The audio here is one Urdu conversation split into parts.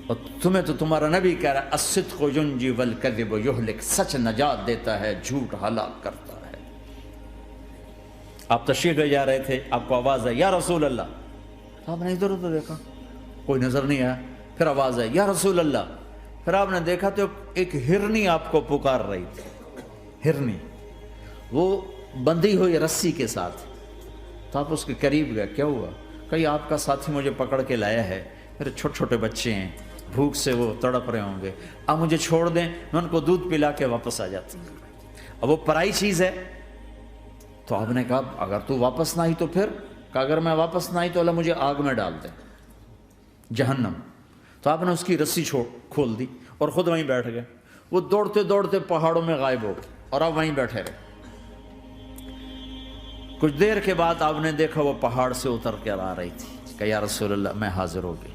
اور تمہیں تو تمہارا نبی کہہ رہا ہے الصدق ینجی والکذب یہلک، سچ نجات دیتا ہے، جھوٹ ہلاک کرتا ہے۔ آپ تشریف لے جا رہے تھے، آپ کو آواز آئی یا رسول اللہ، آپ نے ادھر ادھر دیکھا، کوئی نظر نہیں آیا، پھر آواز آئی یا رسول اللہ، پھر آپ نے دیکھا تو ایک ہرنی آپ کو پکار رہی تھی، ہرنی، وہ بندھی ہوئی رسی کے ساتھ۔ تو آپ اس کے قریب گئے، کیا ہوا؟ کہیں آپ کا ساتھی مجھے پکڑ کے لایا ہے، میرے چھوٹے چھوٹے بچے ہیں، بھوک سے وہ تڑپ رہے ہوں گے، آپ مجھے چھوڑ دیں، میں ان کو دودھ پلا کے واپس آ جاتا ہوں۔ اب وہ پرائی چیز ہے، تو آپ نے کہا اگر تو واپس نہ آئی تو پھر؟ کہ اگر میں واپس نہ آئی تو اللہ مجھے آگ میں ڈال دے، جہنم۔ تو آپ نے اس کی رسی کھول دی اور خود وہیں بیٹھ گئے۔ وہ دوڑتے دوڑتے پہاڑوں میں غائب ہو گئے اور آپ وہیں بیٹھے رہے۔ کچھ دیر کے بعد آپ نے دیکھا وہ پہاڑ سے اتر کر آ رہی تھی، کہ یا رسول اللہ میں حاضر ہو گئی۔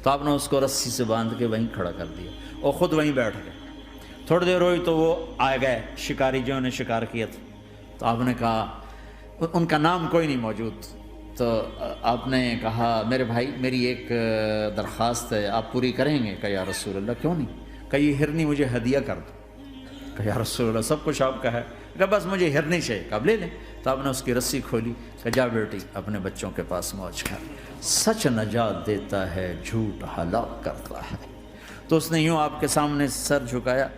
تو آپ نے اس کو رسی سے باندھ کے وہیں کھڑا کر دیا اور خود وہیں بیٹھ گئے۔ تھوڑی دیر ہوئی تو وہ آ گئے شکاری جو نے شکار کیا تھا۔ تو آپ نے کہا، ان کا نام کوئی نہیں موجود، تو آپ نے کہا میرے بھائی میری ایک درخواست ہے، آپ پوری کریں گے؟ کہ یا رسول اللہ کیوں نہیں؟ کہ یہ ہرنی مجھے ہدیہ کر دو۔ کہ یا رسول اللہ سب کچھ آپ کا ہے، کہ بس مجھے ہرنی چاہیے، کہ آپ لے لیں۔ تو آپ نے اس کی رسی کھولی، کہ جا بیٹی اپنے بچوں کے پاس موج کر، سچ نجات دیتا ہے، جھوٹ ہلاک کرتا ہے۔ تو اس نے یوں آپ کے سامنے سر جھکایا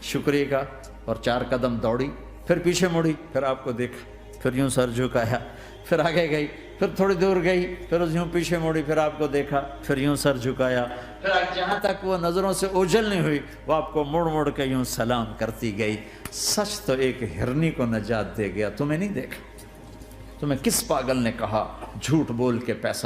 شکریہ کا، اور 4 قدم دوڑی، پھر پیچھے مڑی، پھر آپ کو دیکھا، پھر یوں سر جھکایا، پھر آگے گئی، پھر تھوڑی دور گئی، پھر یوں پیچھے مڑی، پھر آپ کو دیکھا، پھر یوں سر جھکایا، پھر جہاں تک وہ نظروں سے اوجھل نہیں ہوئی وہ آپ کو مڑ مڑ کے یوں سلام کرتی گئی۔ سچ تو ایک ہرنی کو نجات دے گیا، تمہیں نہیں دیکھا؟ تمہیں کس پاگل نے کہا جھوٹ بول کے پیسہ